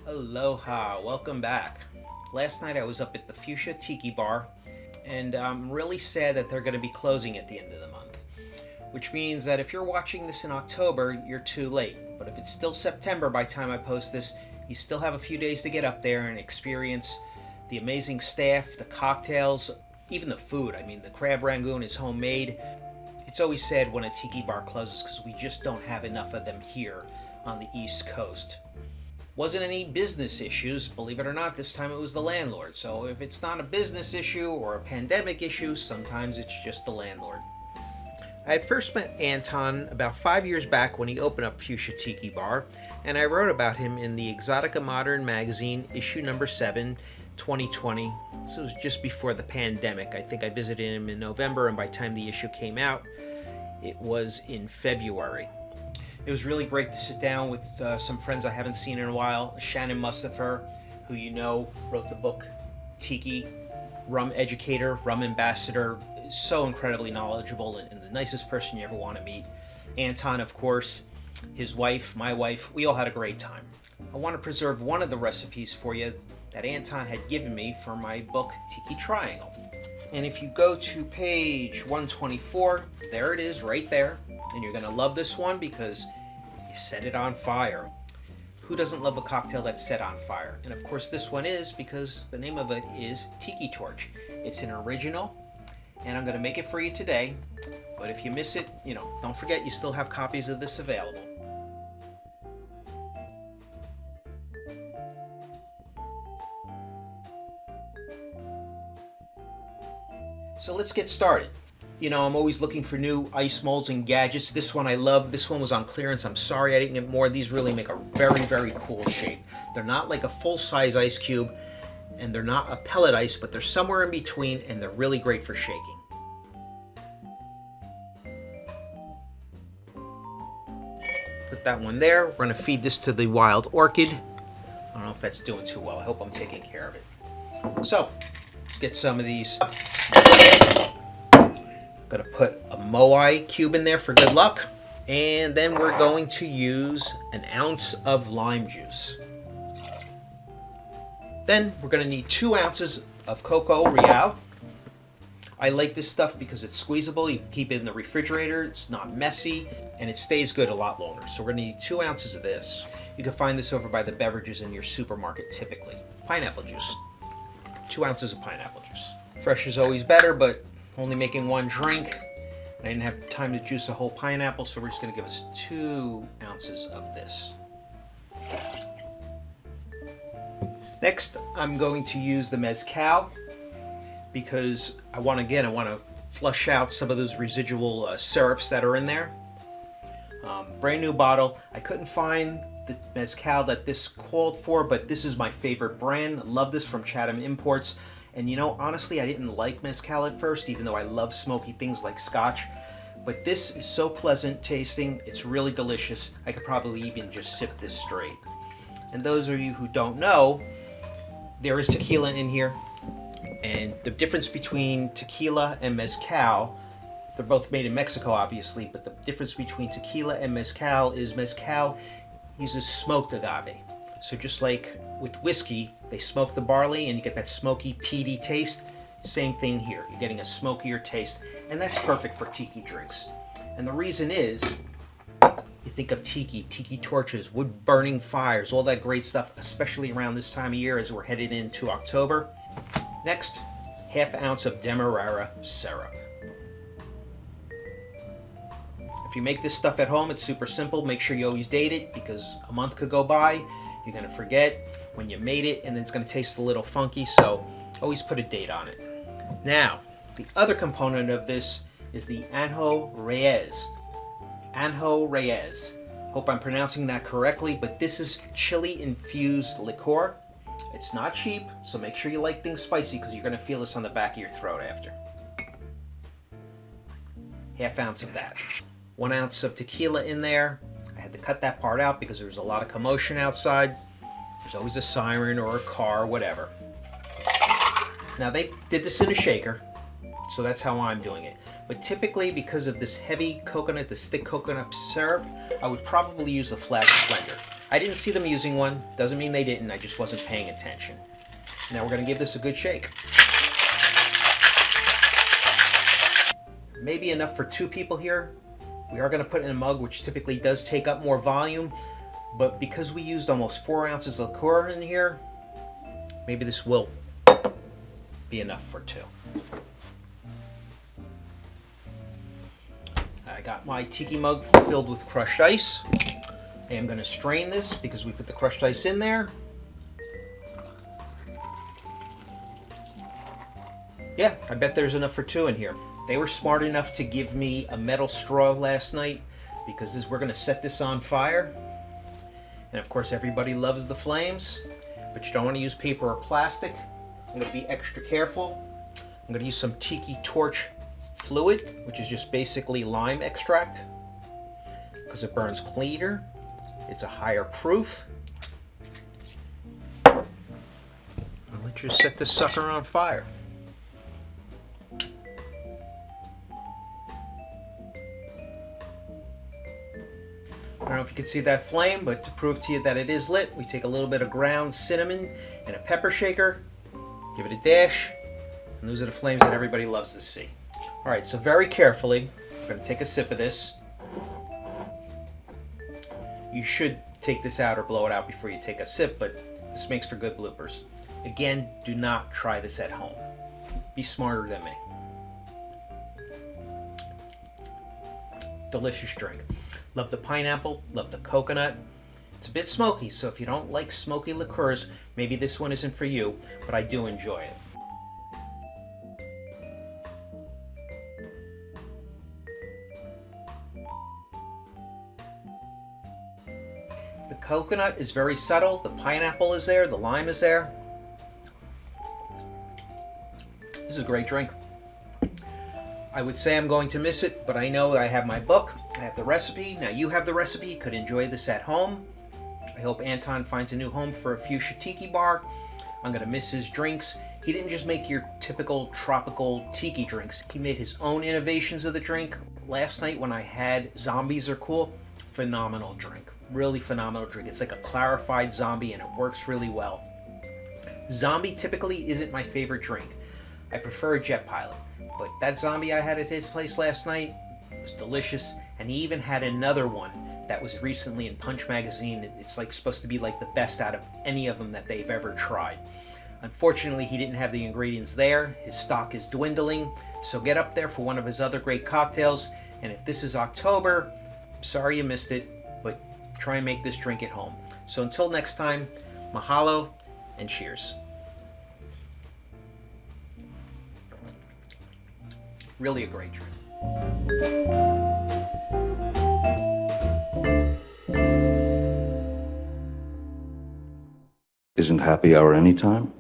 Aloha, welcome back. Last night I was up at the Fuchsia Tiki Bar, and I'm really sad that they're going to be closing at the end of the month. Which means that if you're watching this in October, you're too late. But if it's still September by the time I post this, you still have a few days to get up there and experience the amazing staff, the cocktails, even the food. I mean, the crab rangoon is homemade. It's always sad when a tiki bar closes because we just don't have enough of them here on the East Coast. Wasn't any business issues, believe it or not. This time it was the landlord. So if it's not a business issue or a pandemic issue, sometimes it's just the landlord. I had first met Anton about 5 years back when he opened up Fuchsia Tiki Bar, and I wrote about him in the Exotica Modern magazine, issue number 7, 2020. This was just before the pandemic. I think I visited him in November, and by the time the issue came out, it was in February. It was really great to sit down with some friends I haven't seen in a while. Shannon Mustafer, who you know wrote the book Tiki, rum educator, rum ambassador, so incredibly knowledgeable and the nicest person you ever want to meet. Anton, of course, his wife, my wife, we all had a great time. I want to preserve one of the recipes for you that Anton had given me for my book Tiki Triangle. And if you go to page 124, there it is right there. And you're going to love this one because you set it on fire. Who doesn't love a cocktail that's set on fire? And of course this one is because the name of it is Tiki Torch. It's an original, and I'm going to make it for you today. But if you miss it, don't forget you still have copies of this available. So let's get started. I'm always looking for new ice molds and gadgets. This one I love. This one was on clearance. I'm sorry I didn't get more. These really make a very, very cool shape. They're not like a full-size ice cube, and they're not a pellet ice, but they're somewhere in between, and they're really great for shaking. Put that one there. We're going to feed this to the wild orchid. I don't know if that's doing too well. I hope I'm taking care of it. So, let's get some of these. Going to put a Moai cube in there for good luck, and then we're going to use an ounce of lime juice. Then we're going to need 2 ounces of Coco Real. I like this stuff because it's squeezable. You can keep it in the refrigerator. It's not messy, and it stays good a lot longer. So we're going to need 2 ounces of this. You can find this over by the beverages in your supermarket typically. Pineapple juice. 2 ounces of pineapple juice. Fresh is always better, but only making 1 drink. I didn't have time to juice a whole pineapple, so we're just going to give us 2 ounces of this. Next, I'm going to use the mezcal because I want to flush out some of those residual syrups that are in there. Brand new bottle. I couldn't find the mezcal that this called for, but this is my favorite brand. I love this from Chatham Imports. And honestly, I didn't like mezcal at first, even though I love smoky things like scotch. But this is so pleasant tasting. It's really delicious. I could probably even just sip this straight. And those of you who don't know, there is tequila in here. And the difference between tequila and mezcal, they're both made in Mexico, obviously, but the difference between tequila and mezcal is mezcal uses smoked agave. So just like with whiskey, they smoke the barley and you get that smoky, peaty taste. Same thing here. You're getting a smokier taste, and that's perfect for tiki drinks. And the reason is, you think of tiki torches, wood burning fires, all that great stuff, especially around this time of year as we're headed into October. Next, 1/2 ounce of Demerara syrup. If you make this stuff at home, it's super simple. Make sure you always date it because a month could go by. You're going to forget when you made it, and it's going to taste a little funky, so always put a date on it. Now, the other component of this is the Anjo Reyes. Anjo Reyes. Hope I'm pronouncing that correctly, but this is chili-infused liqueur. It's not cheap, so make sure you like things spicy because you're going to feel this on the back of your throat after. Half ounce of that. 1 ounce of tequila in there. I had to cut that part out because there was a lot of commotion outside. There's always a siren or a car, whatever. Now they did this in a shaker, so that's how I'm doing it. But typically, because of this heavy coconut, this thick coconut syrup, I would probably use a flash blender. I didn't see them using one. Doesn't mean they didn't. I just wasn't paying attention. Now we're going to give this a good shake. Maybe enough for 2 people here. We are going to put it in a mug, which typically does take up more volume. But because we used almost 4 ounces of liqueur in here, maybe this will be enough for 2. I got my tiki mug filled with crushed ice. I am going to strain this because we put the crushed ice in there. Yeah, I bet there's enough for 2 in here. They were smart enough to give me a metal straw last night because we're going to set this on fire. And of course everybody loves the flames, but you don't want to use paper or plastic. I'm going to be extra careful. I'm going to use some tiki torch fluid, which is just basically lime extract, because it burns cleaner. It's a higher proof. I'll let you set this sucker on fire. I don't know if you can see that flame, but to prove to you that it is lit, we take a little bit of ground cinnamon and a pepper shaker, give it a dash, and those are the flames that everybody loves to see. All right, so very carefully, I'm going to take a sip of this. You should take this out or blow it out before you take a sip, but this makes for good bloopers. Again, do not try this at home. Be smarter than me. Delicious drink. Love the pineapple, love the coconut. It's a bit smoky, so if you don't like smoky liqueurs, maybe this one isn't for you, but I do enjoy it. The coconut is very subtle, the pineapple is there, the lime is there. This is a great drink. I would say I'm going to miss it, but I know that I have my book, I have the recipe. Now you have the recipe, you could enjoy this at home. I hope Anton finds a new home for a Fuchsia Tiki Bar. I'm going to miss his drinks. He didn't just make your typical tropical tiki drinks. He made his own innovations of the drink. Last night when I had Zombies Are Cool, phenomenal drink. Really phenomenal drink. It's like a clarified zombie and it works really well. Zombie typically isn't my favorite drink. I prefer a Jet Pilot. But that zombie I had at his place last night was delicious, and he even had another one that was recently in Punch Magazine. It's like supposed to be like the best out of any of them that they've ever tried. Unfortunately, he didn't have the ingredients there. His stock is dwindling, so get up there for one of his other great cocktails. And if this is October, I'm sorry you missed it, but try and make this drink at home. So until next time, mahalo and cheers. Really a great drink. Isn't happy hour any time?